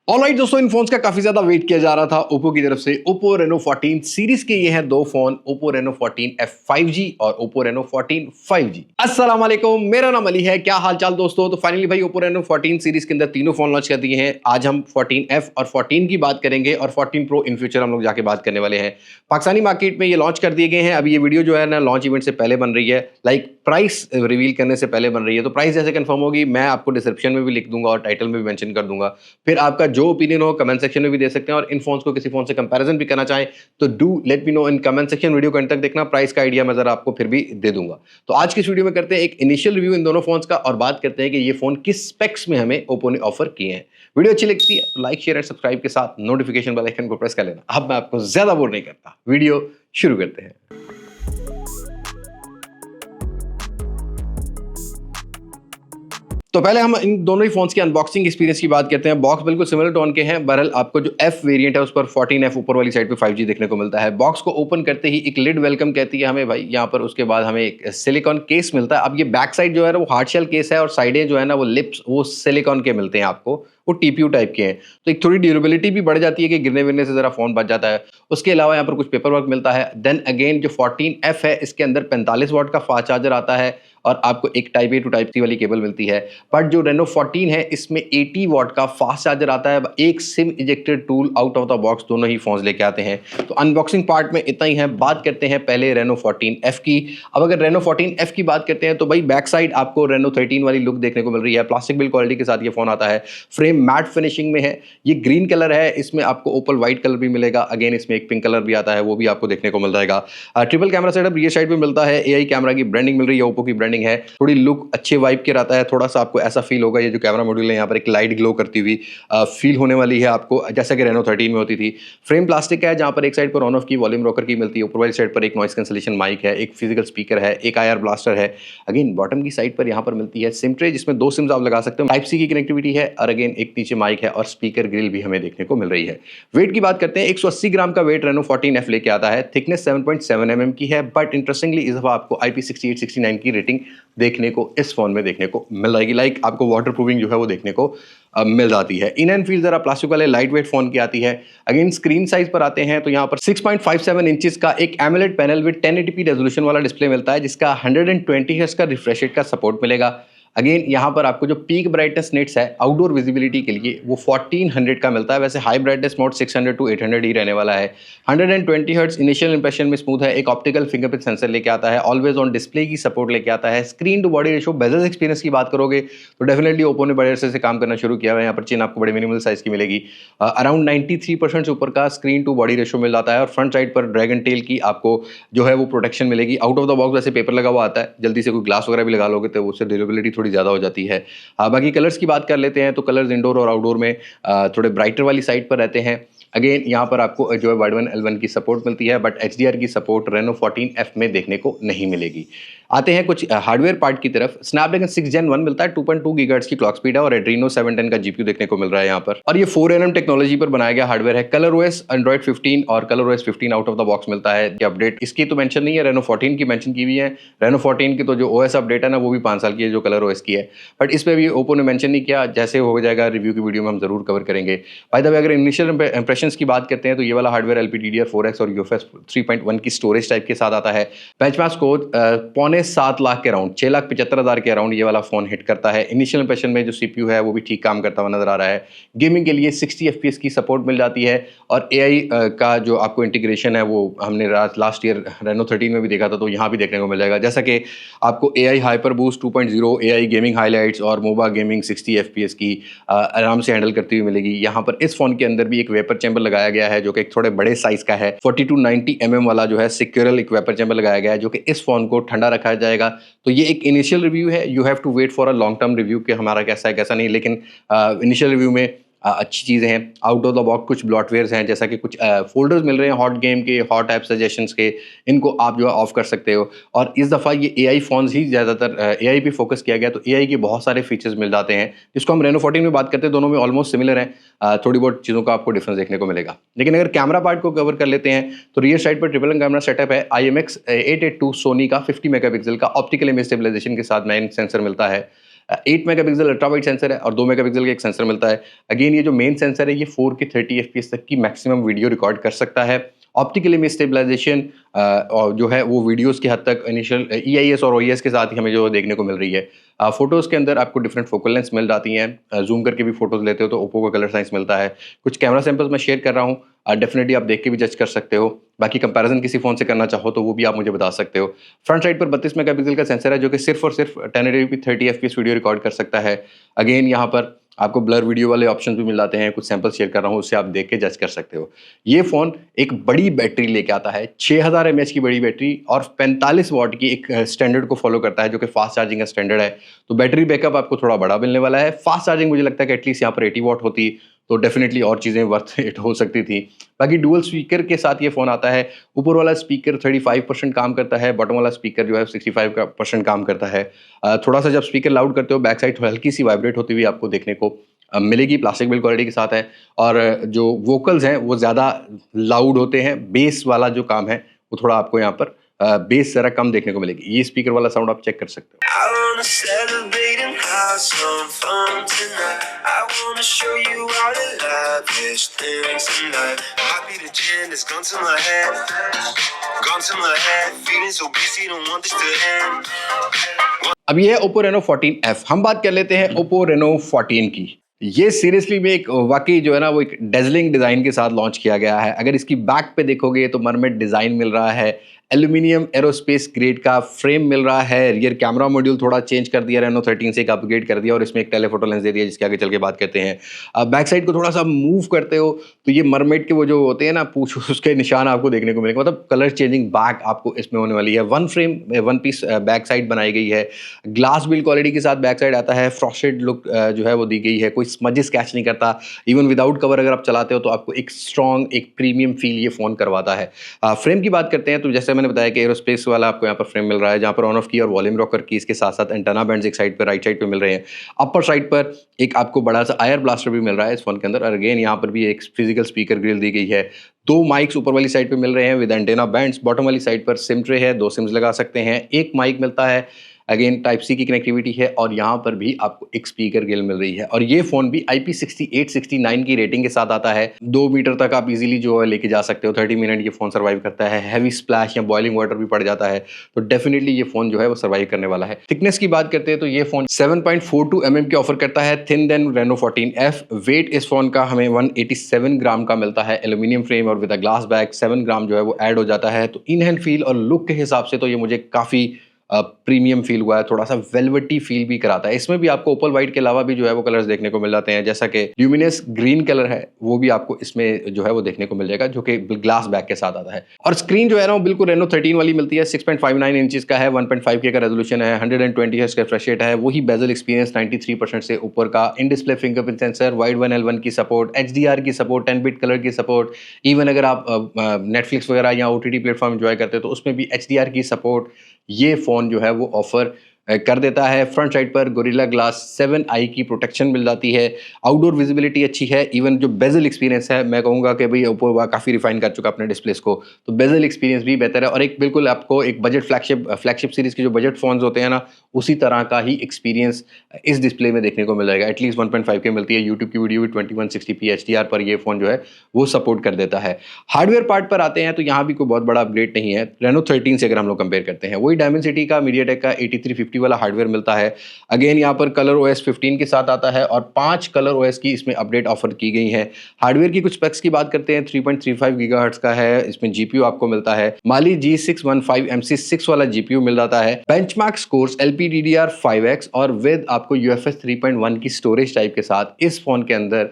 Alright दोस्तों, इन phones का काफी ज्यादा वेट किया जा रहा था ओप्पो की तरफ से। ओप्पो Reno 14 सीरीज के ये हैं दो phone, Oppo Reno 14F 5G और ओप्पो Reno 14 5G। अस्सलाम वालेकुम, मेरा नाम अली है। क्या हाल चाल दोस्तों। तो फाइनली भाई ओप्पो Reno 14 सीरीज के अंदर तीनों फोन लॉन्च कर दिए हैं। आज हम 14F और 14 की बात करेंगे और 14 Pro इन फ्यूचर हम लोग जाके बात करने वाले हैं। पाकिस्तानी मार्केट में ये लॉन्च कर दिए गए हैं। अभी ये वीडियो जो है ना लॉन्च इवेंट से पहले बन रही है, लाइक प्राइस रिवील करने से पहले बन रही है। तो प्राइस जैसे कंफर्म होगी मैं आपको डिस्क्रिप्शन में भी लिख दूंगा और टाइटल में भी मेंशन कर दूंगा। फिर आपका जो ओपिनियन हो कमेंट सेक्शन में भी दे सकते हैं और इन फोन्स को किसी फोन से कंपैरिजन भी करना चाहें तो do let me know in comment section. Video को अंत तक देखना, प्राइस का आइडिया मैं जरा आपको फिर भी दे दूंगा। तो आज की इस वीडियो में करते हैं एक इनिशियल रिव्यू इन दोनों फोन्स का और बात करते हैं कि ये फोन किस स्पेक्स में हमें ओप्पो ने ऑफर किए हैं। वीडियो अच्छी लगती है तो लाइक शेयर एंड सब्सक्राइब के साथ नोटिफिकेशन बेल आइकन को प्रेस कर लेना। अब मैं आपको ज्यादा बोर नहीं करता, वीडियो शुरू करते हैं। तो पहले हम इन दोनों ही फोन्स की अनबॉक्सिंग एक्सपीरियंस की बात करते हैं। बॉक्स बिल्कुल सिमिलर टोन के हैं। बहरहाल आपको जो एफ वेरिएंट है उस पर 14F ऊपर वाली साइड पे 5G देखने को मिलता है। बॉक्स को ओपन करते ही एक लिड वेलकम कहती है हमें भाई यहाँ पर। उसके बाद हमें एक सिलिकॉन केस मिलता है। अब ये बैक साइड जो है ना वो हार्ड शेल केस है और साइडें जो है ना वो लिप्स वो सिलिकॉन के मिलते हैं आपको, वो टीपीयू टाइप के हैं। तो एक थोड़ी ड्यूरेबिलिटी भी बढ़ जाती है कि गिरने विरने से जरा फोन बच जाता है। उसके अलावा यहाँ पर कुछ पेपर वर्क मिलता है। देन अगेन जो 14F है इसके अंदर 45 वाट का फास्ट चार्जर आता है और आपको एक type A to type C वाली केबल मिलती है। बट जो Reno 14 है इसमें 80 वाट का फास्ट चार्जर आता है। एक SIM ejected tool out of the box दोनों ही फोन्स लेके आते हैं। तो अनबॉक्सिंग पार्ट में इतना ही है। बात करते हैं पहले Reno 14F की। अब अगर Reno 14F की बात करते हैं तो भाई बैक साइड आपको Reno 13 वाली लुक देखने को मिल रही है। प्लास्टिक बिल्ड क्वालिटी के साथ ये फोन आता है। फ्रेम मैट फिनिशिंग में है। ये ग्रीन कलर है, इसमें आपको ओपल व्हाइट कलर भी मिलेगा। अगेन इसमें एक पिंक कलर भी आता है, वो भी आपको देखने को मिल जाएगा। Triple camera setup rear side पे मिलता है। एआई कैमरा की ब्रांडिंग मिल रही है, ओप्पो की ब्रांडिंग है। थोड़ी लुक अच्छे वाइब के रहता है। थोड़ा सा आपको ऐसा फील होगा ये जो कैमरा मॉड्यूल है यहाँ पर एक लाइट ग्लो करती हुई फील होने वाली है आपको, जैसा कि Reno 13 में होती थी। फ्रेम प्लास्टिक का है जहाँ पर एक साइड पर ऑन ऑफ की वॉल्यूम रॉकर की मिलती है, ऊपर वाली साइड पर एक नॉइस कैंसलेशन माइक है, एक फिजिकल स्पीकर है, एक IR ब्लास्टर है। अगेन बॉटम की साइड पर यहाँ पर मिलती है सिम ट्रे जिसमें 2 सिम्स आप लगा सकते हो। टाइप सी की कनेक्टिविटी है और अगेन एक नीचे माइक है और स्पीकर ग्रिल भी हमें देखने को मिल रही है। वेट की बात करते हैं, 180 ग्राम का वेट Reno 14F लेके आता है। थिकनेस 7.7 mm की है। बट इंटरेस्टिंगली इस दफा आपको IP68-69 की रेटिंग देखने को इस फोन में देखने को मिल जाएगी। लाइक आपको वाटर प्रूफिंग जो है वो देखने को मिल जाती है। इन एंड फील जरा प्लास्टिक वाले लाइट वेट फोन की आती है। अगेन स्क्रीन साइज पर आते हैं तो यहाँ पर 6.57 इंचेस का एक AMOLED panel with 1080p resolution वाला डिस्प्ले मिलता है जिसका 120 हर्ट्ज का रिफ्रेश रेट का सपोर्ट मिलेगा। अगेन यहाँ पर आपको जो पीक ब्राइटनेस नेट्स है आउटडोर विजिबिलिटी के लिए वो 1400 का मिलता है। वैसे हाई ब्राइटनेस मोड 600 to 800 ही रहने वाला है। 120 हर्ट्ज इनिशियल इंप्रेशन में स्मूथ है। एक ऑप्टिकल फिंगरप्रिंट सेंसर लेके आता है। ऑलवेज ऑन डिस्प्ले की सपोर्ट लेके आता है। Screen to body ratio bezels experience की बात करोगे तो डेफिनेटली ओप्पो ने बड़े अरसे से काम करना शुरू किया है। यहाँ पर चिन आपको बड़े मिनिमल साइज की मिलेगी। अराउंड 93% से ऊपर का स्क्रीन टू बॉडी रेशो मिल जाता है और फ्रंट साइड पर ड्रैगन टेल की आपको जो है वो प्रोटेक्शन मिलेगी। आउट ऑफ द बॉक्स वैसे पेपर लगा हुआ आता है, जल्दी से कोई ग्लास वगैरह भी लगा लोगे तो उससे ड्यूरेबिलिटी थोड़ी ज़्यादा हो जाती है। बाकी कलर्स की बात कर लेते हैं तो कलर्स इंडोर और आउटडोर में थोड़े ब्राइटर वाली साइड पर रहते हैं। अगेन यहाँ पर आपको जो है वाइड वन L1 की सपोर्ट मिलती है बट HDR की सपोर्ट Reno 14F में देखने को नहीं मिलेगी। आते हैं कुछ हार्डवेयर पार्ट की तरफ। स्नैपड्रैगन 6 Gen 1 मिलता है, 2.2 GHz की क्लॉक स्पीड है और Adreno 710 का GPU देखने को मिल रहा है यहाँ पर। और ये 4nm टेक्नोलॉजी पर बनाया गया हार्डवेयर है। ColorOS Android 15 और ColorOS 15 out of the box मिलता है। ये अपडेट इसकी तो मेंशन नहीं है, Reno 14 की मेंशन की हुई है। Reno 14 की तो जो OS अपडेट है ना वो भी 5 साल की है जो ColorOS की है। बट इस पर भी ओप्पो ने मेंशन नहीं किया। जैसे हो जाएगा रिव्यू की वीडियो में हम जरूर कवर करेंगे। बाय द वे अगर इनिशियल इंप्रेशंस की बात करते हैं तो ये वाला हार्डवेयर LPDDR4X और UFS 3.1 की स्टोरेज टाइप के साथ आता है। बेंचमार्क स्कोर 6.25 लाख के अराउंड, 6,75,000 के अराउंड ये वाला फोन हिट करता है। इनिशियल इंप्रेशन में जो CPU है वो भी ठीक काम करता हुआ नजर आ रहा है। गेमिंग के लिए 60 FPS की सपोर्ट मिल जाती है और AI का जो आपको इंटीग्रेशन है वो हमने लास्ट ईयर Reno 13 में भी देखा था तो यहाँ भी देखने को मिल जाएगा। जैसा कि आपको AI hyper boost 2.0, AI gaming highlights और मोबा गेमिंग 60 FPS की आराम से हैंडल करती हुई मिलेगी। यहाँ पर इस फोन के अंदर भी एक वेपर चैम्बर लगाया गया है जो कि एक थोड़े बड़े साइज का है। 40 to 90 mm वाला जो है सिक्योरल एक वेपर चैम्बर लगाया गया है जो कि इस फोन को ठंडा रखा जाएगा। तो ये एक इनिशियल रिव्यू है। You have to wait for a long term review कि हमारा कैसा है कैसा नहीं, लेकिन इनिशियल रिव्यू में अच्छी चीज़ें हैं। आउट ऑफ द बॉक्स कुछ ब्लॉटवेयर्स हैं जैसा कि कुछ फोल्डर्स मिल रहे हैं हॉट गेम के, हॉट ऐप सजेशंस के, इनको आप जो है ऑफ कर सकते हो। और इस दफ़ा ये AI फ़ोन्स ही ज़्यादातर AI पे फोकस किया गया तो AI के बहुत सारे फीचर्स मिल जाते हैं जिसको हम Reno 14 में बात करते हैं। दोनों में ऑलमोस्ट सिमिलर हैं। थोड़ी बहुत चीज़ों का आपको डिफरेंस देखने को मिलेगा। लेकिन अगर कैमरा पार्ट को कवर कर लेते हैं तो रियर साइड पर ट्रिपल कैमरा सेटअप है। IMX 882 सोनी का 50 मेगापिक्सल का ऑप्टिकल इमेज स्टेबलाइजेशन के साथ मेन सेंसर मिलता है। 8 मेगापिक्सल अल्ट्रा वाइड सेंसर है और 2 मेगापिक्सल का एक सेंसर मिलता है। अगेन ये जो मेन सेंसर है ये 4K 30 FPS तक की मैक्सिमम वीडियो रिकॉर्ड कर सकता है। ऑप्टिकल इमेज स्टेबलाइजेशन और जो है वो वीडियोस की हद तक इनिशियल EIS और OIS के साथ ही हमें जो देखने को मिल रही है। फोटोज़ के अंदर आपको डिफरेंट फोकल लेंथ मिल जाती हैं। जूम करके भी फोटोज़ लेते हो तो ओप्पो का कलर साइंस मिलता है। कुछ कैमरा सैंपल्स मैं शेयर कर रहा हूँ, डेफिनेटली आप देख के भी जज कर सकते हो। बाकी कंपैरिजन किसी फ़ोन से करना चाहो तो वो भी आप मुझे बता सकते हो। फ्रंट साइड पर 32 मेगापिक्सल का सेंसर है जो कि सिर्फ और सिर्फ 1080p 30 FPS वीडियो रिकॉर्ड कर सकता है। अगेन यहाँ पर आपको ब्लर वीडियो वाले ऑप्शन भी मिल जाते हैं। कुछ सैंपल शेयर कर रहा हूँ, उससे आप देख के जज कर सकते हो। ये फ़ोन एक बड़ी बैटरी लेके आता है, 6000 mAh की बड़ी बैटरी और 45 वॉट की एक स्टैंडर्ड को फॉलो करता है जो कि फास्ट चार्जिंग का स्टैंडर्ड है। तो बैटरी बैकअप आपको थोड़ा बड़ा मिलने वाला है। फास्ट चार्जिंग मुझे लगता है कि एटलीस्ट यहाँ पर 80 वॉट होती तो डेफिनेटली और चीज़ें वर्थ इट हो सकती थी। बाकी डुअल स्पीकर के साथ ये फ़ोन आता है। ऊपर वाला स्पीकर 35% काम करता है, बॉटम वाला स्पीकर जो है 65% काम करता है। थोड़ा सा जब स्पीकर लाउड करते हो बैक साइड हल्की सी वाइब्रेट होती हुई आपको देखने को मिलेगी। प्लास्टिक बिल्ड क्वालिटी के साथ है और जो वोकल्स हैं वो ज़्यादा लाउड होते हैं। बेस वाला जो काम है वो थोड़ा आपको यहाँ पर बेस ज़रा कम देखने को मिलेगी। ये स्पीकर वाला साउंड आप चेक कर सकते हो। I wanna celebrate and have some fun tonight. I wanna show you all the lavish things in life. Might be the gin that's gone to my head, gone to my head. Feeling so busy, don't want this to end. अब ये है Oppo Reno 14F। हम बात कर लेते हैं Oppo Reno 14 की। ये सीरियसली में एक वाकई जो है ना वो एक डेजलिंग डिज़ाइन के साथ लॉन्च किया गया है। अगर इसकी बैक पे देखोगे तो मरमेड डिज़ाइन मिल रहा है, एल्यूमिनियम एरोस्पेस ग्रेड का फ्रेम मिल रहा है। रियर कैमरा मॉड्यूल थोड़ा चेंज कर दिया, रेनो 13 से एक अपग्रेड कर दिया और इसमें एक टेलीफोटो लेंस दे दिया जिसके आगे चल के बात करते हैं। बैक साइड को थोड़ा सा मूव करते हो तो ये मरमेड के वो जो होते हैं ना पूछ उसके निशान आपको देखने को मिलेंगे। मतलब कलर चेंजिंग बैक आपको इसमें होने वाली है। One frame one piece back side बनाई गई है। ग्लास बिल्ड क्वालिटी के साथ बैक साइड आता है। फ्रॉस्टेड लुक जो है वो दी गई है, कोई स्मजेस कैच नहीं करता। इवन विदाउट कवर अगर आप चलाते हो तो आपको एक स्ट्रॉन्ग एक प्रीमियम फील ये फ़ोन करवाता है। फ्रेम की बात करते हैं तो जैसे मैंने बताया कि एरोस्पेस वाला आपको यहाँ पर फ्रेम मिल रहा है जहाँ पर ऑन ऑफ की और वॉल्यूम रॉकर की इसके साथ साथ एंटेना बैंड्स एक साइड पर राइट साइड पे मिल रहे हैं। अपर साइड पर एक आपको बड़ा सा आयर ब्लास्टर भी मिल रहा है इस फोन के अंदर और अगेन यहाँ पर भी एक फिजिकल स्पीकर ग्रिल दी गई है। 2 माइक्स ऊपर वाली साइड पे मिल रहे हैं विद एंटेना बैंड्स। बॉटम वाली साइड पर सिम ट्रे है, 2 सिम्स लगा सकते हैं। एक माइक मिलता है, अगेन टाइप सी की कनेक्टिविटी है और यहाँ पर भी आपको एक स्पीकर ग्रिल मिल रही है। और ये फ़ोन भी IP68-69 की रेटिंग के साथ आता है। 2 मीटर तक आप इजीली जो है लेके जा सकते हो। 30 मिनट ये फ़ोन सर्वाइव करता है। हैवी स्प्लैश या बॉइलिंग वाटर भी पड़ जाता है तो डेफिनेटली ये फ़ोन जो है वो सर्वाइव करने वाला है। थिकनेस की बात करते हैं तो ये फ़ोन 7.42 mm की ऑफर करता है, thin than Reno 14F। Weight इस फोन का हमें 187 ग्राम का मिलता है। एल्यूमिनियम फ्रेम और with a glass back 7 gram जो है वो ऐड हो जाता है। तो इन हैंड फील और लुक के हिसाब से तो ये मुझे काफ़ी प्रीमियम फील हुआ है, थोड़ा सा वेलवेटी फील भी कराता है। इसमें भी आपको ओपल वाइट के अलावा भी जो है वो कलर्स देखने को मिल जाते हैं, जैसा कि ल्यूमिनस ग्रीन कलर है वो भी आपको इसमें जो है वो देखने को मिल जाएगा जो कि ग्लास बैक के साथ आता है। और स्क्रीन जो है ना वो बिल्कुल रेनो 13 वाली मिलती है। 6.59 इंचेस का है, 1.5K का रेजोल्यूशन है, 120 हर्ट्ज का रिफ्रेश रेट है। वही बेजल एक्सपीरियंस 93% से ऊपर का, in display fingerprint sensor, wide 1L1 की सपोर्ट, HDR की सपोर्ट, 10 बिट कलर की सपोर्ट। इवन अगर आप नेटफ्लिक्स वगैरह या OTT प्लेटफॉर्म एंजॉय करते हो तो उसमें भी HDR की सपोर्ट ये फ़ोन जो है वो ऑफर कर देता है। फ्रंट साइड पर गोरिल्ला ग्लास 7i की प्रोटेक्शन मिल जाती है। आउटडोर विजिबिलिटी अच्छी है। इवन जो बेजल एक्सपीरियंस है मैं कहूँगा कि भाई ओप्पो काफ़ी रिफाइन कर चुका अपने डिस्प्लेस को, तो बेजल एक्सपीरियंस भी बेहतर है। और एक बिल्कुल आपको एक बजट फ्लैगशिप सीरीज़ के जो बजट फ़ोन्स होते हैं ना उसी तरह का ही एक्सपीरियंस इस डिस्प्ले में देखने को मिल जाएगा। एटलीस्ट 1.5K मिलती है। यूट्यूब की वीडियो भी 2160p HDR पर ये फ़ोन जो है वो सपोर्ट कर देता है। हार्डवेयर पार्ट पर आते हैं तो यहाँ भी कोई बहुत बड़ा अपग्रेड नहीं है रेनो 13 से अगर हम लोग कंपेयर करते हैं। वही डायमेंसिटी का मीडियाटेक का 8350 वाला हार्डवेयर मिलता है। अगेन यहाँ पर कलर OS 15 के साथ आता है और 5 कलर OS की इसमें अपडेट ऑफर की गई है। हार्डवेयर की कुछ स्पेक्स की बात करते हैं, 3.35 गीगाहर्ट्ज का है। इसमें GPU आपको मिलता है, माली G615 MC6 वाला GPU मिल जाता है। बेंचमार्क स्कोर्स LPDDR5X और विद आपको UFS 3.1 की स्टोरेज टाइप के साथ इस फोन के अंदर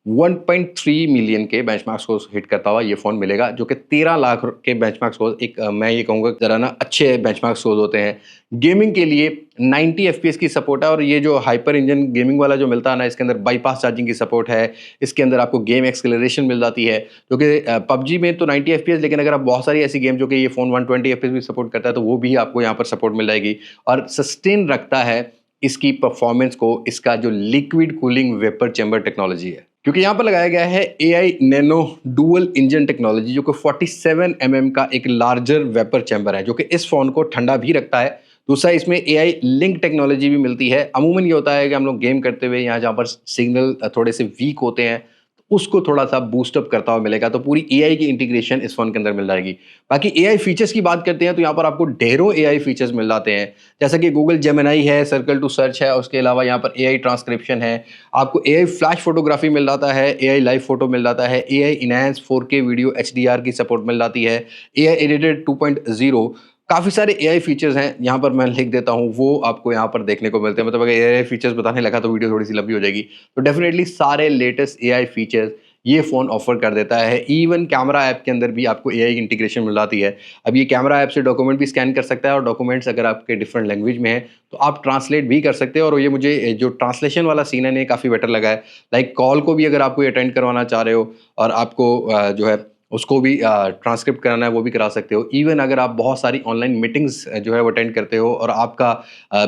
1.3 मिलियन के बेंचमार्क स्कोर्स हिट करता हुआ ये फ़ोन मिलेगा, जो कि 13 लाख के बेंचमार्क स्कोर्स एक मैं ये कहूँगा ज़रा ना अच्छे बेंचमार्क स्कोर्स होते हैं। गेमिंग के लिए 90 FPS की सपोर्ट है और ये जो हाइपर इंजन गेमिंग वाला जो मिलता है ना इसके अंदर बाईपास चार्जिंग की सपोर्ट है। इसके अंदर आपको गेम एक्सेलरेशन मिल जाती है, जो कि PUBG में तो 90 FPS, लेकिन अगर आप बहुत सारी ऐसी गेम जो कि ये फ़ोन 120 FPS भी सपोर्ट करता है तो वो भी आपको यहाँ पर सपोर्ट मिल जाएगी। और सस्टेन रखता है इसकी परफॉर्मेंस को इसका जो liquid cooling vapour chamber technology है, क्योंकि यहाँ पर लगाया गया है AI nano dual engine technology, जो कि 47 mm का एक लार्जर वेपर चैम्बर है जो कि इस फोन को ठंडा भी रखता है दूसरा इसमें एआई लिंक टेक्नोलॉजी भी मिलती है। अमूमन ये होता है कि हम लोग गेम करते हुए यहाँ जहाँ पर सिग्नल थोड़े से वीक होते हैं, उसको थोड़ा-सा बूस्ट अप करता हुआ मिलेगा, तो पूरी एआई की इंटीग्रेशन इस फ़ोन के अंदर मिल जाएगी। बाकी एआई फीचर्स की बात करते हैं तो यहाँ पर आपको ढेरों एआई फीचर्स मिल जाते हैं, जैसा कि गूगल जेमिनी है, सर्कल टू सर्च है, उसके अलावा यहाँ पर एआई ट्रांसक्रिप्शन है, आपको एआई फ्लैश फोटोग्राफी मिल जाता है, एआई लाइव फोटो मिल जाता है, AI enhance 4K video HDR की सपोर्ट मिल जाती है, एआई एडिटेड 2.0, काफ़ी सारे एआई फीचर्स हैं, यहाँ पर मैं लिख देता हूँ, वो आपको यहाँ पर देखने को मिलते हैं। मतलब अगर एआई फीचर्स बताने लगा तो वीडियो थोड़ी-सी लंबी हो जाएगी। तो डेफ़िनेटली सारे लेटेस्ट एआई फीचर्स ये फ़ोन ऑफ़र कर देता है। इवन कैमरा ऐप के अंदर भी आपको एआई इंटीग्रेशन मिल जाती है। अब ये कैमरा ऐप से डॉक्यूमेंट भी स्कैन कर सकता है और डॉक्यूमेंट्स अगर आपके डिफरेंट लैंग्वेज में हैं, तो आप ट्रांसलेट भी कर सकते हो और ये मुझे जो ट्रांसलेशन वाला सीन है, ये काफ़ी बेटर लगा है। लाइक कॉल को भी अगर आप कोई अटेंड करवाना चाह रहे हो और आपको जो है उसको भी ट्रांसक्रिप्ट कराना है, वो भी करा सकते हो। इवन अगर आप बहुत सारी ऑनलाइन मीटिंग्स जो है वो अटेंड करते हो और आपका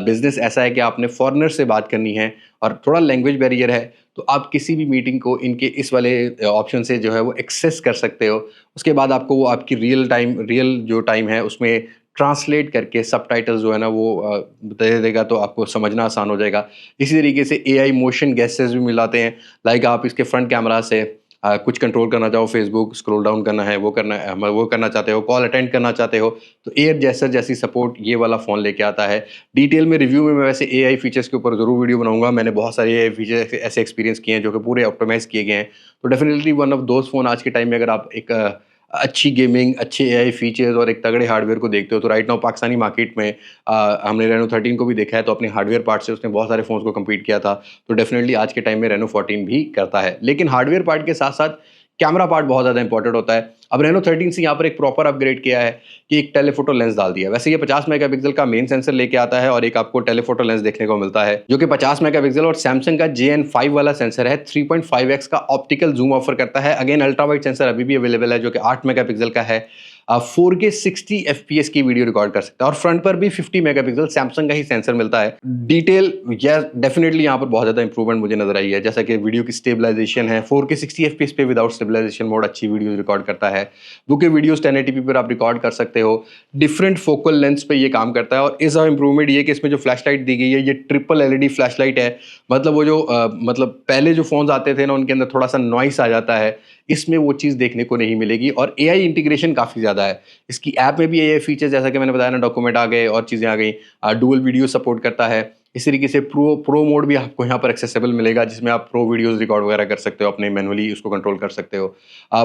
बिज़नेस ऐसा है कि आपने फॉरेनर से बात करनी है और थोड़ा लैंग्वेज बैरियर है, तो आप किसी भी मीटिंग को इनके इस वाले ऑप्शन से जो है वो एक्सेस कर सकते हो। उसके बाद आपको वो आपकी रियल जो टाइम है उसमें ट्रांसलेट करके सबटाइटल्स जो है ना वो दे देगा, तो आपको समझना आसान हो जाएगा। इसी तरीके से एआई मोशन गेस्चर्स भी मिलाते हैं। लाइक आप इसके फ्रंट कैमरा से कुछ कंट्रोल करना चाहो, फेसबुक स्क्रॉल डाउन करना है, वो करना चाहते हो, कॉल अटेंड करना चाहते हो, तो एयर जेस्चर जैसी सपोर्ट ये वाला फ़ोन लेके आता है। डिटेल में रिव्यू में मैं वैसे एआई फीचर्स के ऊपर ज़रूर वीडियो बनाऊंगा। मैंने बहुत सारे एआई फीचर ऐसे एक्सपीरियंस किए हैं जो कि पूरे ऑप्टिमाइज़ किए गए हैं। तो definitely one of those phone आज के टाइम में अगर आप एक अच्छी गेमिंग, अच्छे एआई फीचर्स और एक तगड़े हार्डवेयर को देखते हो, तो राइट नाउ पाकिस्तानी मार्केट में हमने रेनो 13 को भी देखा है, तो अपने हार्डवेयर पार्ट से उसने बहुत सारे फ़ोन्स को कम्पीट किया था। तो डेफिनेटली आज के टाइम में रेनो 14 भी करता है। लेकिन हार्डवेयर पार्ट के साथ-साथ कैमरा पार्ट बहुत ज़्यादा इंपॉर्टेंट होता है। अब रेनो 13 से यहाँ पर एक प्रॉपर अपग्रेड किया है कि एक टेलीफोटो लेंस डाल दिया है। वैसे ये 50 मेगापिक्सल का मेन सेंसर लेके आता है और एक आपको टेलीफोटो लेंस देखने को मिलता है, जो कि 50 मेगापिक्सल और सैमसंग का JN5 वाला सेंसर है, 3.5x का ऑप्टिकल जूम ऑफर करता है। अगेन अल्ट्रा वाइड सेंसर अभी भी अवेलेबल है, जो कि 8 मेगापिक्सल का है। 4K 60 FPS की वीडियो रिकॉर्ड कर सकता है और फ्रंट पर भी 50 मेगापिक्सल सैमसंग का ही सेंसर मिलता है। डिटेल या डेफिनेटली यहाँ पर बहुत ज़्यादा इंप्रूवमेंट मुझे नजर आई है, जैसा कि वीडियो की स्टेबलाइजेशन है, 4K 60 FPS पे विदाउट स्टेबलाइजेशन मोड अच्छी वीडियो रिकॉर्ड करता है। बुके वीडियोस 1080p पर आप रिकॉर्ड कर सकते हो। डिफरेंट फोकल लेंस पे ये काम करता है और इस इंप्रूवमेंट ये कि इसमें जो फ्लैश लाइट दी गई है, ये ट्रिपल LED फ्लैश लाइट है। मतलब वो जो मतलब पहले जो फोन्स आते थे ना, उनके अंदर थोड़ा सा नॉइस आ जाता है, इसमें वो चीज़ देखने को नहीं मिलेगी और एआई इंटीग्रेशन काफ़ी ज़्यादा है। इसकी ऐप में भी एआई फीचर्स, जैसा कि मैंने बताया ना, डॉक्यूमेंट आ गए और चीज़ें आ गई। डुअल वीडियो सपोर्ट करता है। इस तरीके से प्रो मोड भी आपको यहाँ पर एक्सेसिबल मिलेगा, जिसमें आप प्रो वीडियोस रिकॉर्ड वगैरह कर सकते हो, अपने मैनुअली उसको कंट्रोल कर सकते हो।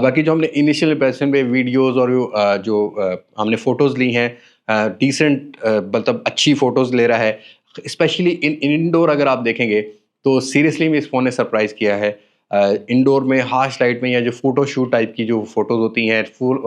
बाकी जो हमने इनिशियल इंप्रेशन में वीडियोस और हमने फ़ोटोज़ ली हैं, डिसेंट मतलब अच्छी फ़ोटोज़ ले रहा है। स्पेशली इंडोर अगर आप देखेंगे तो सीरियसली में इस फ़ोन ने सरप्राइज़ किया है। इंडोर में हार्श लाइट में या जो फ़ोटो शूट टाइप की जो फ़ोटोज़ होती हैं,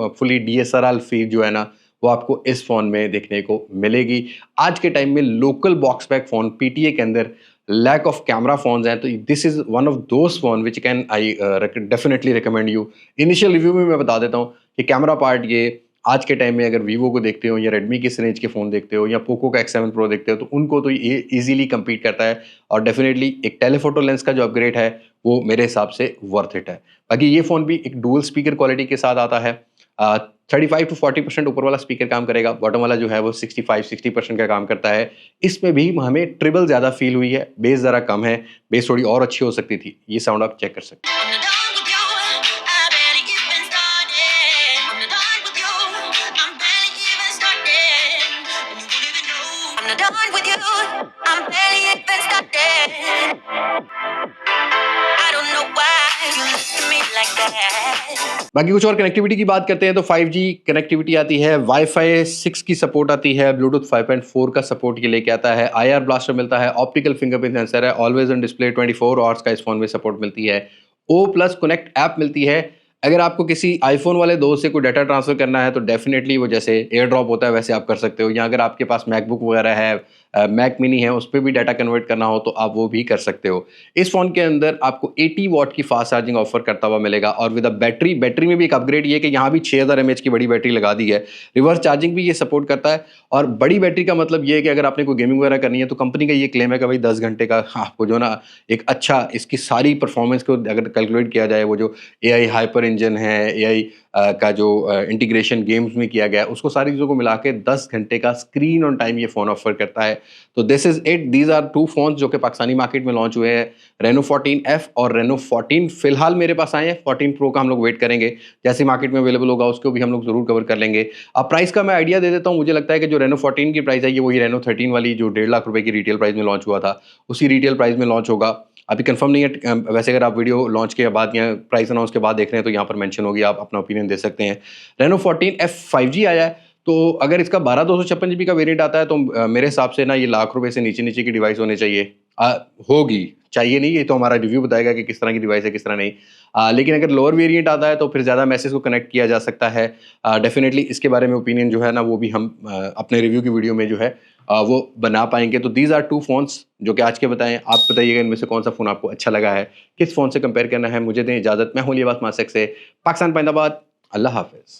फुली DSLR फील जो है ना, वो आपको इस फ़ोन में देखने को मिलेगी। आज के टाइम में local box pack phone PTA के अंदर लैक ऑफ कैमरा फ़ोन्स हैं, तो this is one of those phone which can I definitely recommend you. Initial review में मैं बता देता हूँ कि कैमरा पार्ट ये आज के टाइम में अगर वीवो को देखते हो या रेडमी की इस रेंज के फ़ोन देखते हो या पोको का X7 Pro देखते हो, तो उनको तो ये ईज़िली कम्पीट करता है और डेफिनेटली एक टेलीफोटो लेंस का जो अपग्रेड है, वो मेरे हिसाब से वर्थ इट है। बाकी ये फ़ोन भी एक डुअल स्पीकर क्वालिटी के साथ आता है। 35 to 40% ऊपर वाला स्पीकर काम करेगा, बॉटम वाला जो है वो 65-60% का काम करता है। इसमें भी हमें ट्रिबल ज़्यादा फील हुई है, बेस ज़रा कम है, बेस थोड़ी और अच्छी हो सकती थी। ये साउंड आप चेक कर सकते हैं। Done with you, I'm barely even started. I don't know why you look at me like that. बाकी कुछ और कनेक्टिविटी की बात करते हैं तो 5G कनेक्टिविटी आती है, वाईफाई 6 की सपोर्ट आती है, ब्लूटूथ 5.4 का सपोर्ट ये लेके आता है, IR ब्लास्टर मिलता है, ऑप्टिकल फिंगरप्रिंट सेंसर है, ऑलवेज ऑन डिस्प्ले 24 आवर्स का इस फोन में सपोर्ट मिलती है, O+ कनेक्ट ऐप मिलती है। अगर आपको किसी आईफोन वाले दोस्त से कोई डाटा ट्रांसफर करना है तो डेफिनेटली वो जैसे एयर ड्रॉप होता है वैसे आप कर सकते हो, या अगर आपके पास मैकबुक वगैरह है, मैक मिनी है उस पर भी डाटा कन्वर्ट करना हो तो आप वो भी कर सकते हो। इस फ़ोन के अंदर आपको 80 वॉट की फास्ट चार्जिंग ऑफर करता हुआ मिलेगा और विद अ बैटरी में भी एक अपग्रेड ये है कि यहाँ भी 6000 mAh की बड़ी बैटरी लगा दी है। रिवर्स चार्जिंग भी ये सपोर्ट करता है और बड़ी बैटरी का मतलब ये है कि अगर आपने कोई गेमिंग वगैरह करनी है तो कंपनी का ये क्लेम है कि भाई 10 घंटे का आपको जो ना एक अच्छा इसकी सारी परफॉर्मेंस को अगर कैलकुलेट किया जाए, वो जो एआई हाइपर इंजन है, एआई का जो इंटीग्रेशन गेम्स में किया गया है, उसको सारी चीज़ों को मिला के 10 घंटे का स्क्रीन ऑन टाइम ये फ़ोन ऑफर करता है। तो this is it, these are two phones जो कि पाकिस्तानी मार्केट में लॉन्च हुए हैं, रेनो 14F और रेनो 14 फिलहाल मेरे पास आए हैं। 14 प्रो का हम लोग वेट करेंगे, जैसे मार्केट में अवेलेबल होगा उसको भी हम लोग ज़रूर कवर कर लेंगे। अब प्राइस का मैं आइडिया दे देता हूँ। मुझे लगता है कि जो रेनो 14 की प्राइस है ये वही रेनो 13 वाली जो 1.5 लाख रुपए की रिटेल प्राइस में लॉन्च हुआ था, उसी रिटेल प्राइस में लॉन्च होगा। अभी कंफर्म नहीं है, वैसे अगर आप वीडियो लॉन्च के बाद या प्राइस अनाउंस के बाद देख रहे हैं तो यहाँ पर मेंशन होगी, आप अपना ओपिनियन दे सकते हैं। रेनो 14F 5G आया है, तो अगर इसका 12/256 GB का वेरिएंट आता है तो मेरे हिसाब से ना ये लाख रुपए से नीचे की डिवाइस होनी चाहिए। होगी, चाहिए नहीं, ये तो हमारा रिव्यू बताएगा कि किस तरह की डिवाइस है किस तरह नहीं। लेकिन अगर लोअर वेरिएंट आता है तो फिर ज़्यादा मैसेज को कनेक्ट किया जा सकता है। डेफिनेटली इसके बारे में ओपिनियन जो है ना वो भी हम अपने रिव्यू की वीडियो में जो है वो बना पाएंगे। तो दीज आर टू फोन्स जो कि आज के बताएं। आप बताइएगा इनमें से कौन सा फ़ोन आपको अच्छा लगा है, किस फ़ोन से कंपेयर करना है। मुझे दें इजाज़त, मैं हूं लिबास मासक से, पाकिस्तान पाइंदाबाद। अल्लाह हाफिज़।